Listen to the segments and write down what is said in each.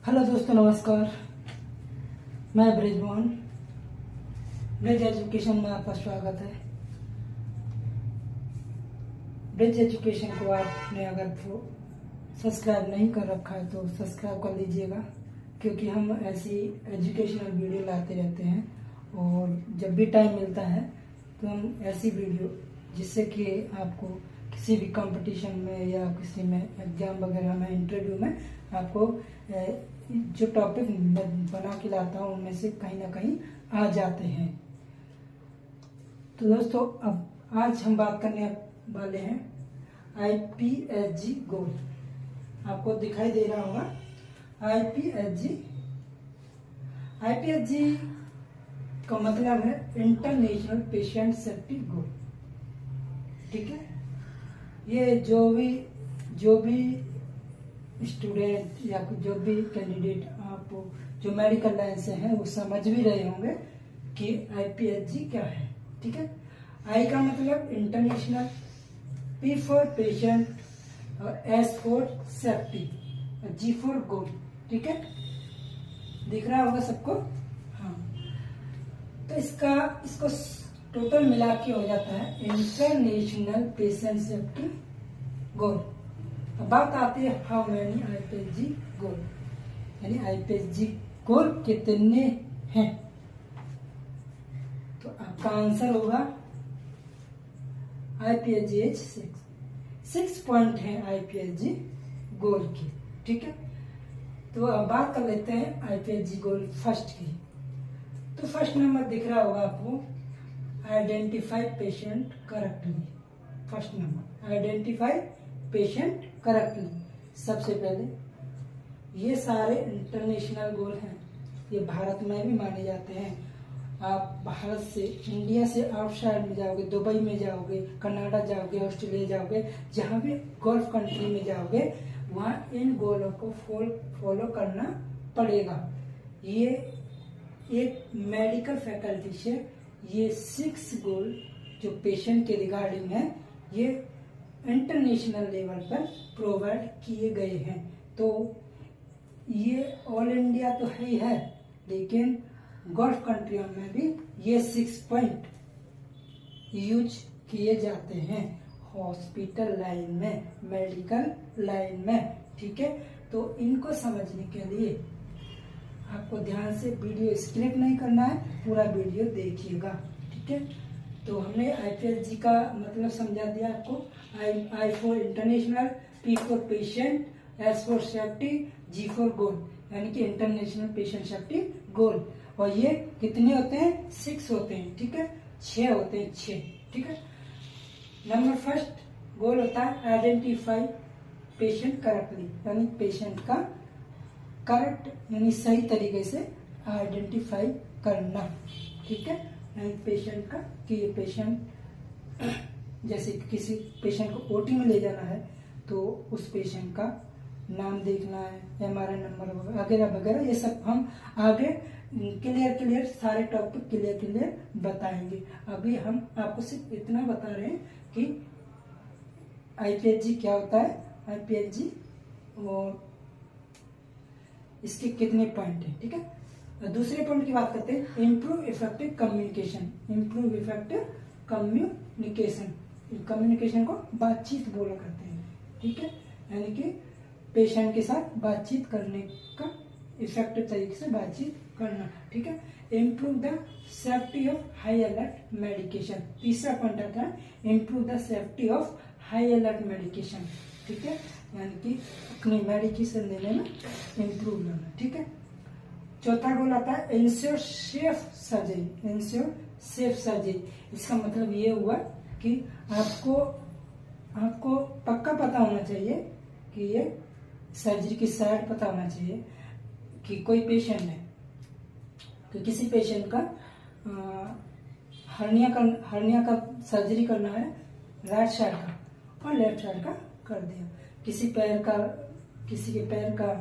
Hello दोस्तों, नमस्कार। मैं ब्रिजमोहन। ब्रिज एजुकेशन में आपका स्वागत है। ब्रिज एजुकेशन को आपने अगर सब्सक्राइब नहीं कर रखा है तो सब्सक्राइब कर लीजिएगा, क्योंकि हम ऐसी एजुकेशनल वीडियो लाते रहते हैं और जब भी टाइम मिलता है तो हम ऐसी वीडियो जिससे कि आपको किसी भी कंपटीशन में या किसी में एग्जाम वगैरह में, इंटरव्यू में आपको जो टॉपिक बना के लाता हूँ उनमें से कहीं ना कहीं आ जाते हैं। तो दोस्तों, अब आज हम बात करने वाले हैं IPSG गोल। आपको दिखाई दे रहा होगा IPSG का मतलब है इंटरनेशनल पेशेंट सेफ्टी गोल। ठीक है, ये जो भी स्टूडेंट या जो भी कैंडिडेट आप जो मेडिकल लाइन से हैं वो समझ भी रहे होंगे कि IPSG क्या है। ठीक है, I का मतलब इंटरनेशनल, P फॉर पेशेंट और S फॉर सेफ्टी और G फॉर गोल। ठीक है, दिख रहा होगा सबको। हाँ, तो इसको टोटल मिला के हो जाता है इंटरनेशनल पेशेंट सेफ्टी गोल। अब बात आती है हाउ मेनी IPSG गोल, यानी IPSG गोल कितने हैं। तो आपका आंसर होगा IPSG 6 पॉइंट है IPSG गोल की। ठीक है, तो अब बात कर लेते हैं IPSG गोल फर्स्ट की। तो फर्स्ट नंबर दिख रहा होगा आपको, identify patient correctly. First number identify patient correctly. सबसे पहले ये सारे इंटरनेशनल गोल हैं, ये भारत में भी माने जाते हैं। आप भारत से, इंडिया से आउटसाइड में जाओगे, दुबई में जाओगे, कनाडा जाओगे, ऑस्ट्रेलिया जाओगे, जहां भी गल्फ कंट्री में जाओगे वहां इन गोलों को फॉलो करना पड़ेगा। ये एक मेडिकल फैकल्टी से ये 6 गोल जो पेशेंट के रिगार्डिंग है, ये इंटरनेशनल लेवल पर प्रोवाइड किए गए हैं। तो ये ऑल इंडिया तो है ही है, लेकिन गल्फ कंट्रियों में भी ये 6 पॉइंट यूज किए जाते हैं हॉस्पिटल लाइन में, मेडिकल लाइन में। ठीक है, तो इनको समझने के लिए आपको ध्यान से वीडियो स्किप नहीं करना है, पूरा वीडियो देखिएगा। ठीक है, तो हमने IPSG का मतलब समझा दिया आपको। I for international, P for patient, S for safety, G for goal, यानी कि इंटरनेशनल पेशेंट सेफ्टी गोल। और ये कितने होते हैं? 6 होते हैं। ठीक है, 6 होते हैं, 6। ठीक है, नंबर फर्स्ट गोल होता है आइडेंटिफाई पेशेंट करेक्टली, यानी पेशेंट का करेक्ट यानी सही तरीके से आइडेंटिफाई करना। ठीक है, यानी पेशेंट का कि ये पेशेंट, जैसे किसी पेशेंट को OT में ले जाना है तो उस पेशेंट का नाम देखना है, MRI नंबर वगैरह वगैरह, ये सब हम आगे क्लियर सारे टॉपिक क्लियर बताएंगे। अभी हम आपको सिर्फ इतना बता रहे हैं कि IPSG क्या होता है, IPSG और इसके कितने पॉइंट हैं। ठीक है, दूसरे पॉइंट की बात करते हैं, improve effective communication. Improve effective communication, communication को बातचीत बोला करते हैं। ठीक है, यानी कि पेशेंट के साथ बातचीत करने का, इफेक्टिव तरीके से बातचीत करना। ठीक है, improve the safety of high alert medication. तीसरा पॉइंट आता है improve the safety of high alert medication. ठीक है, यानी कि अपनी मेडिकेशन देने में इम्प्रूव करना। ठीक है, चौथा गोल आता है ensure safe surgery. Ensure safe surgery, इसका मतलब ये हुआ कि आपको पक्का पता होना चाहिए कि ये सर्जरी की साइड पता होना चाहिए कि कोई पेशेंट है, कि किसी पेशेंट का हर्निया का सर्जरी करना है राइट साइड का और लेफ्ट साइड का कर दिया। किसी के पैर का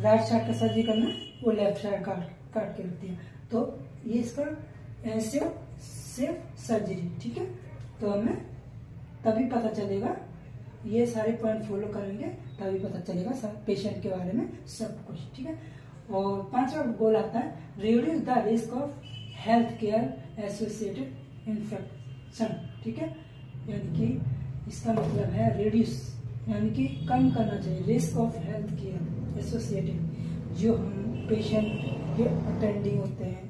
राइट साइड का सर्जरी करना है, वो लेफ्ट साइड काट के रख दिया। तो ये इसका इंश्योर सेफ सर्जरी। ठीक है, तो हमें तभी पता चलेगा, ये सारे पॉइंट फॉलो करेंगे तभी पता चलेगा सब पेशेंट के बारे में सब कुछ, ठीक है। और 5वां गोल आता है reduce the risk of health care associated infection, ठीक है। यानी कि इसका मतलब है रिड्यूस यानी कि कम करना चाहिए risk of health care associated, जो हम पेशेंट के अटेंडिंग होते हैं,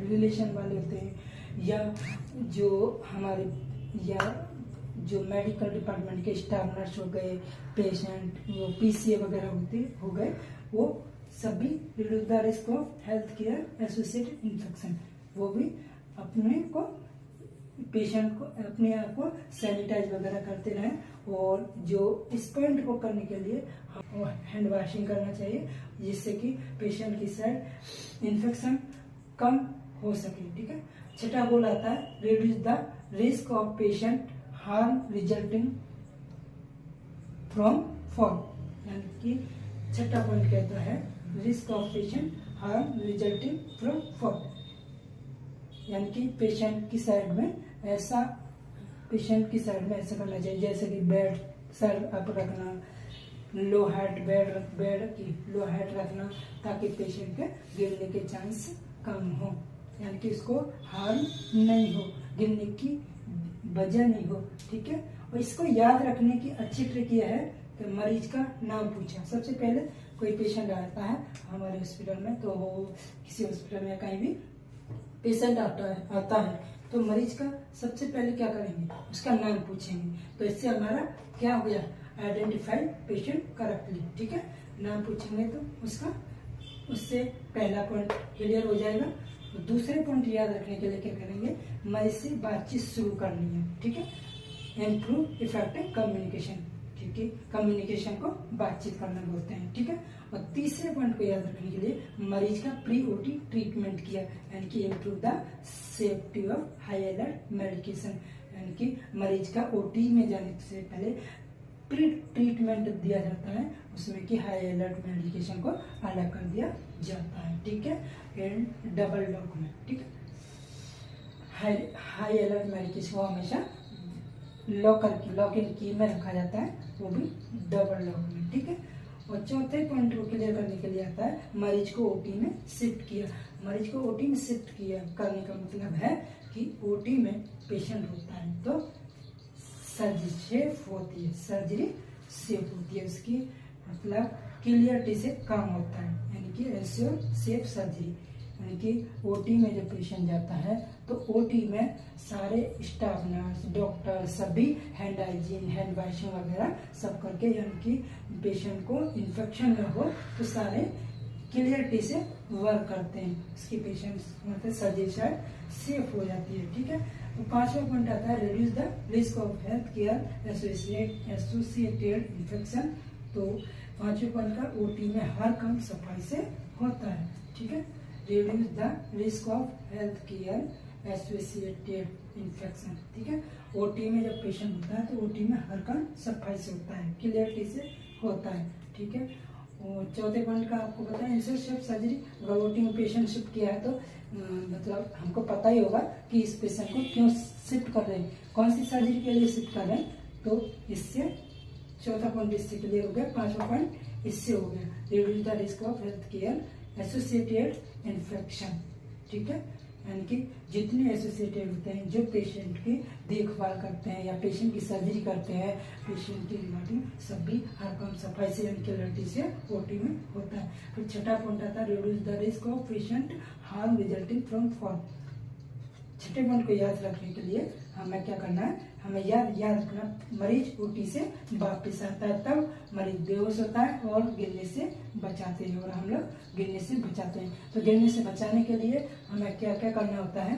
रिलेशन वाले होते हैं, या जो हमारे या जो मेडिकल डिपार्टमेंट के स्टाफ नर्स हो गए, पेशेंट वो पीसीए वगैरह हो गए, वो सभी reduce the risk of health care associated infection, वो भी अपने को पेशेंट को अपने आप को सैनिटाइज वगैरह करते रहें। और जो इस पॉइंट को करने के लिए हैंड वॉशिंग करना चाहिए, जिससे कि पेशेंट की साइड इन्फेक्शन कम हो सके, ठीक है। 6वां गोल आता है reduce the risk of patient harm resulting from fall, यानी कि 6वां पॉइंट कहता है risk of patient harm resulting from fall, यानी कि पेशेंट की साइड में ऐसा करना चाहिए जैसे कि बेड साइड अप रखना, लो हाइट बेड की लो हाइट रखना, ताकि पेशेंट के गिरने के चांस कम हो, यानी कि उसको हार्म नहीं हो, गिरने की वजह नहीं हो, ठीक है। और इसको याद रखने की अच्छी ट्रिक यह है कि मरीज का नाम पूछा। सबसे पहले कोई पेशेंट आता है हमारे हॉस्पिटल में, तो वो किसी हॉस्पिटल में कहीं भी पेशेंट आता है तो मरीज का सबसे पहले क्या करेंगे, उसका नाम पूछेंगे। तो इससे हमारा क्या हो गया, आइडेंटिफाई पेशेंट करेक्टली, ठीक है। नाम पूछेंगे तो उससे पहला पॉइंट क्लियर हो जाएगा। तो दूसरे पॉइंट याद रखने के लिए क्या करेंगे, मरीज से बातचीत शुरू करनी है, ठीक है। इम्प्रूव इफेक्टिव कम्युनिकेशन, ठीक है, कम्युनिकेशन को बातचीत करना बोलते हैं, ठीक है। और तीसरे पॉइंट को याद रखने के लिए मरीज का प्री ओटी ट्रीटमेंट किया, यानी कि improve the safety of high alert medication, यानी कि मरीज का ओटी में जाने से पहले प्री ट्रीटमेंट दिया जाता है, उसमें कि हाई अलर्ट मेडिकेशन को अलग कर दिया जाता है, ठीक है। एंड डबल लॉक में, ठीक है, हाई अलर्ट मेडिकेशन को हमेशा लॉक इन की में रखा जाता है, वो भी डबल लॉक में, ठीक है। और चौथे पॉइंट को क्लियर करने के लिए आता है मरीज को ओटी में शिफ्ट किया। मरीज को ओटी में शिफ्ट किया करने का मतलब है कि ओटी में पेशेंट होता है तो सर्जरी सेफ होती है, उसकी मतलब क्लियरिटी से काम होता है, यानी कि एंश्योर सेफ सर्जरी, यानी कि ओटी में जब पेशेंट जाता है तो ओटी में सारे स्टाफ नर्स डॉक्टर सभी हैंड हाइजीन हैंड वॉशिंग वगैरह सब करके, यानी कि पेशेंट को इन्फेक्शन न हो तो सारे क्लियरिटी से वर्क करते हैं, उसकी पेशेंट मतलब सर्जरी शायद सेफ हो जाती है, ठीक है। तो 5वां पॉइंट आता है reduce the risk of health care associated infection. तो 5वें पॉइंट का ओटी में हर काम सफाई से होता है, ठीक है। Reduce the risk of health care associated infection, ठीक है। ओटी में जब पेशेंट होता है तो ओटी में हर काम सफाई से होता है, क्लियरिटी से होता है, ठीक है। और चौथे पॉइंट का आपको पता है इंसर्ट शिफ्ट सर्जरी, अगर ओटी में पेशेंट शिफ्ट किया है तो मतलब हमको पता ही होगा कि इस पेशेंट को क्यों शिफ्ट कर रहे हैं, कौन सी सर्जरी के लिए शिफ्ट कर रहे हैं, तो इससे चौथा पॉइंट इससे क्लियर हो गया। 5वां पॉइंट इससे हो गया reduce the risk of health care associated infection, ठीक है। यानी कि जितने एसोसिएटेड होते हैं जो पेशेंट की देखभाल करते हैं या पेशेंट की सर्जरी करते हैं, पेशेंट की रिगार्डिंग सभी हर काम सफाई से क्लियरिटी से ओटी में होता है। फिर छठा पॉइंट आता है reduce the risk of patient harm resulting from fall. छठे पॉइंट को याद रखने के लिए हमें क्या करना है, हमें याद रखना मरीज ओटी से वापस आता है तब मरीज बेहोश होता है और गिरने से बचाते हैं, और हम लोग गिरने से बचाते हैं। तो गिरने से बचाने के लिए हमें क्या क्या करना होता है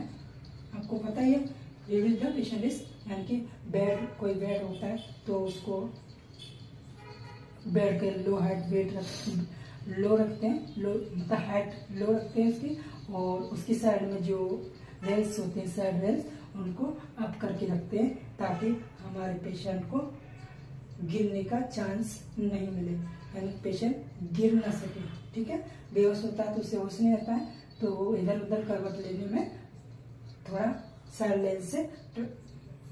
आपको पता ही है, रिड्यूस द पेशेंट रिस्क, यानी कि कोई बेड होता है तो उसको बेड के लो हाइट वेट लो रखते हैं, लो मतलब हाइट लो रखते हैं उसकी, और उसकी साइड में जो रेल्स होते हैं साइड रेल्स उनको अप करके रखते हैं ताकि हमारे पेशेंट को गिरने का चांस नहीं मिले, यानी पेशेंट गिर ना सके, ठीक है। बेहोश होता है तो उसे होश नहीं आता है तो वो इधर उधर करवट लेने में थोड़ा साइड रेल से तो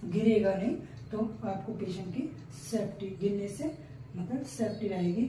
गिरेगा नहीं, तो आपको पेशेंट की सेफ्टी गिरने से मतलब सेफ्टी रहेगी।